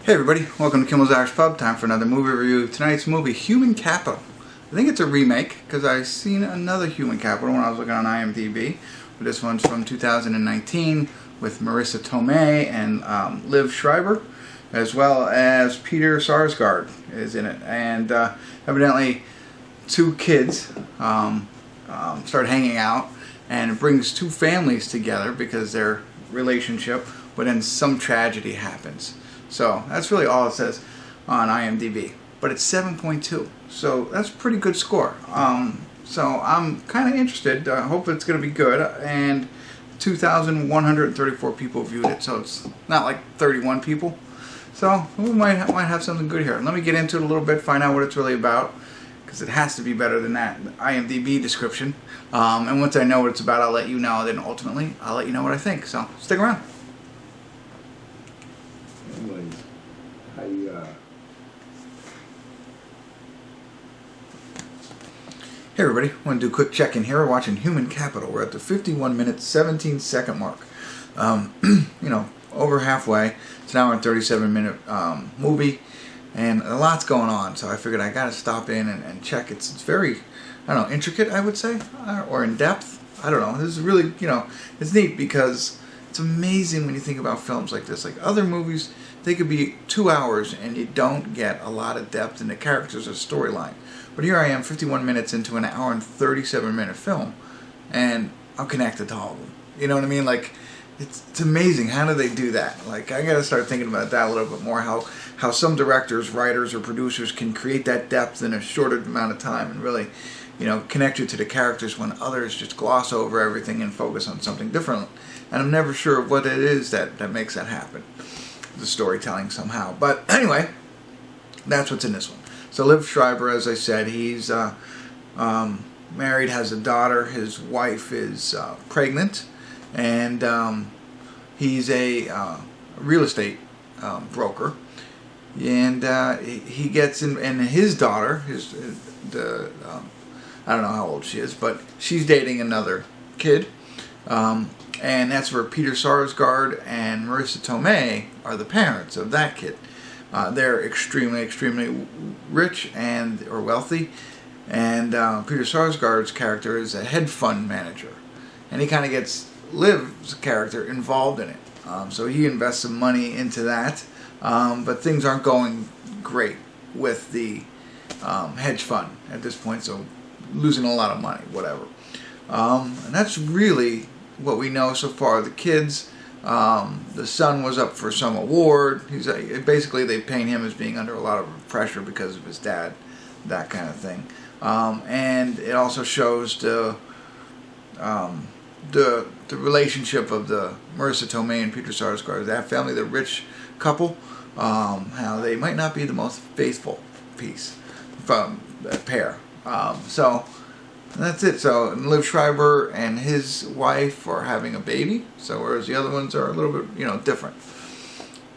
Hey everybody, welcome to Kimmel's Irish Pub. Time for another movie review. Tonight's movie, Human Capital. I think it's a remake because I've seen another Human Capital when I was looking on IMDb. But this one's from 2019 with Marisa Tomei and Liv Schreiber, as well as Peter Sarsgaard is in it. And evidently two kids start hanging out, and it brings two families together because their relationship, but then some tragedy happens. So that's really all it says on IMDb. But it's 7.2, so that's a pretty good score. So I'm kind of interested. I hope it's going to be good. And 2,134 people viewed it, so it's not like 31 people. So we might have something good here. Let me get into it a little bit, find out what it's really about, because it has to be better than that IMDb description. And once I know what it's about, I'll let you know. Then ultimately, I'll let you know what I think. So stick around. Anyways, Hey everybody, I want to do a quick check-in here. We're watching Human Capital. We're at the 51-minute, 17-second mark. You know, over halfway. It's an hour and 37-minute movie, and a lot's going on. So I figured I got to stop in and check. It's very, I don't know, intricate, I would say, or in depth. I don't know. This is really, you know, it's neat because it's amazing when you think about films like this. Like other movies, they could be 2 hours and you don't get a lot of depth in the characters or storyline. But here I am, 51 minutes into an hour and 37-minute film, and I'm connected to all of them. You know what I mean? Like, it's amazing. How do they do that? Like, I gotta start thinking about that a little bit more. How some directors, writers, or producers can create that depth in a shorter amount of time and really, you know, connect you to the characters when others just gloss over everything and focus on something different. And I'm never sure what it is that makes that happen. The storytelling somehow. But anyway, that's what's in this one. So Liv Schreiber, as I said, he's married, has a daughter. His wife is pregnant, and he's a real estate broker. And he gets in, and his daughter, I don't know how old she is, but she's dating another kid. And that's where Peter Sarsgaard and Marisa Tomei are the parents of that kid. They're extremely, extremely rich or wealthy, and Peter Sarsgaard's character is a hedge fund manager, and he kind of gets Liv's character involved in it. So he invests some money into that, but things aren't going great with the hedge fund at this point, so losing a lot of money, whatever. And that's really what we know so far. The kids. The son was up for some award. Basically they paint him as being under a lot of pressure because of his dad, that kind of thing. And it also shows the relationship of the Marisa Tomei and Peter Sarsgaard, that family, the rich couple, how they might not be the most faithful pair. So that's it. So Liv Schreiber and his wife are having a baby, so whereas the other ones are a little bit, you know, different.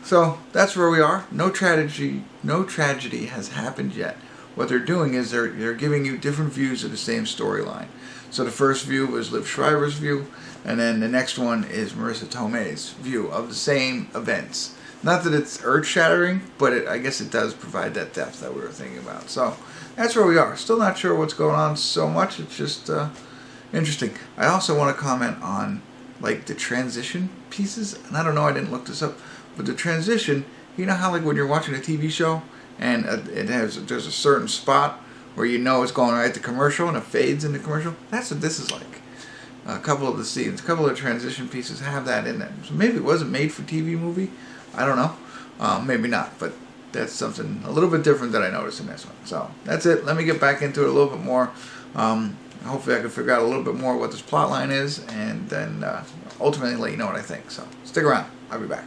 So that's where we are. No tragedy has happened yet. What they're doing is they're giving you different views of the same storyline. So the first view was Liv Schreiber's view, and then the next one is Marisa Tomei's view of the same events. Not that it's earth-shattering, but I guess it does provide that depth that we were thinking about. So that's where we are. Still not sure what's going on so much. It's just interesting. I also want to comment on like the transition pieces. And I don't know, I didn't look this up, but the transition, you know how like when you're watching a TV show and there's a certain spot where you know it's going right to commercial and it fades into commercial? That's what this is like. A couple of the scenes, a couple of transition pieces have that in there. So maybe it wasn't made for TV movie. I don't know. Maybe not, but that's something a little bit different that I noticed in this one. So that's it. Let me get back into it a little bit more. Hopefully I can figure out a little bit more what this plot line is, and then ultimately let you know what I think. So stick around. I'll be back.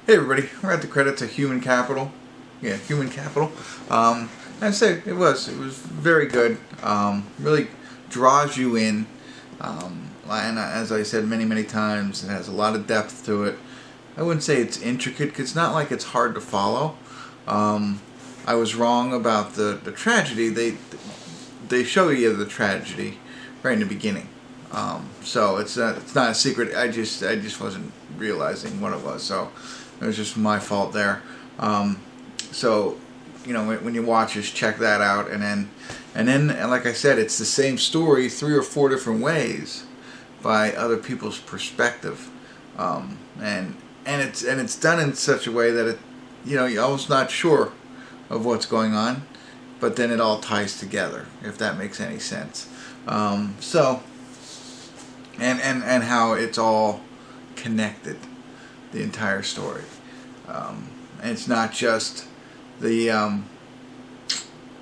Hey everybody, we're at the credits of Human Capital. Yeah, Human Capital. I'd say it was very good. Really draws you in, and as I said many times, it has a lot of depth to it. I wouldn't say it's intricate, because it's not like it's hard to follow. I was wrong about the tragedy. they show you the tragedy right in the beginning. So it's not a secret. I just wasn't realizing what it was. So it was just my fault there. So when you watch, just check that out, and then like I said, it's the same story 3 or 4 different ways by other people's perspective, and it's done in such a way that you're almost not sure of what's going on, but then it all ties together, if that makes any sense. So and how it's all connected, the entire story. And it's not just the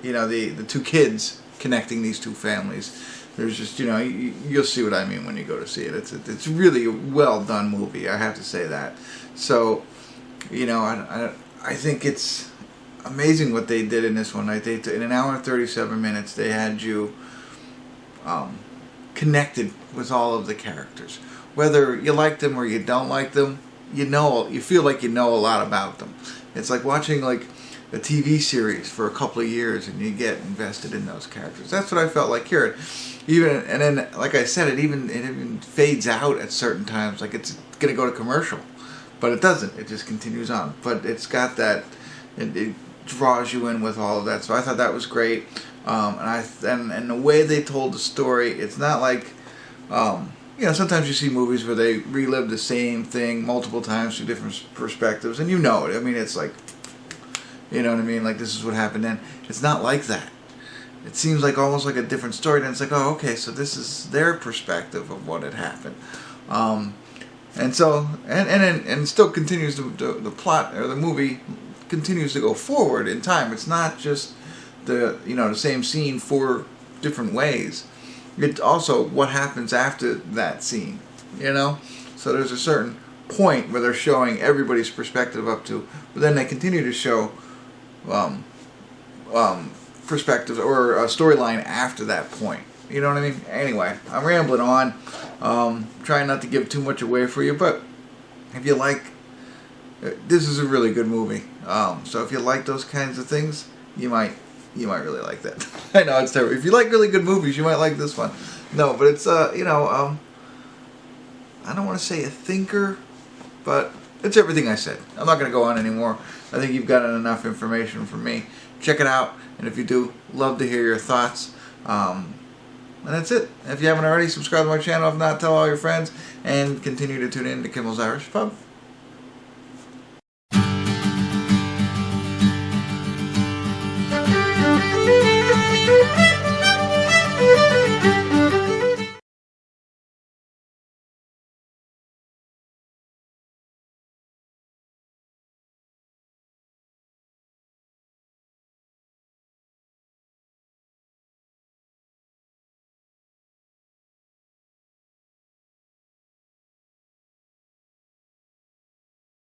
the 2 kids connecting these 2 families. There's just you'll see what I mean when you go to see it. It's really a well done movie, I have to say that. So I think it's amazing what they did in this one. I think in 1 hour and 37 minutes they had you connected with all of the characters, whether you like them or you don't like them. You feel like you know a lot about them. It's like watching like a TV series for a couple of years, and you get invested in those characters. That's what I felt like here. And then, like I said, it even fades out at certain times, like it's gonna go to commercial, but it doesn't. It just continues on. But it's got that. It draws you in with all of that. So I thought that was great. And the way they told the story, it's not like. Sometimes you see movies where they relive the same thing multiple times through different perspectives, and it. I mean, it's like, what I mean? Like, this is what happened then. It's not like that. It seems like almost like a different story, and it's like, oh, okay, so this is their perspective of what had happened. And so, and still continues the plot, or the movie continues to go forward in time. It's not just the same scene 4 different ways. It's also what happens after that scene, So there's a certain point where they're showing everybody's perspective up to, but then they continue to show perspectives or a storyline after that point. You know what I mean? Anyway, I'm rambling on, trying not to give too much away for you, but if you like, this is a really good movie. So if you like those kinds of things, you might really like that. I know it's terrible. If you like really good movies, you might like this one. No, but it's I don't want to say a thinker, but it's everything I said. I'm not going to go on anymore. I think you've gotten enough information from me. Check it out, and if you do, love to hear your thoughts. And that's it. If you haven't already, subscribe to my channel. If not, tell all your friends, and continue to tune in to Kimmel's Irish Pub.